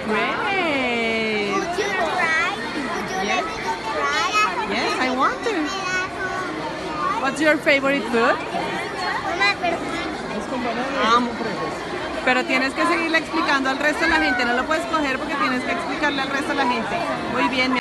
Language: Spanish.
Great. Would you try? Would you Yes. let me to try? Yes, I want to. What's your favorite food? Mamá, pero Es con banana y con fresas. Pero tienes que seguirle explicando al resto de la gente. No lo puedes coger porque tienes que explicarle al resto de la gente. Muy bien.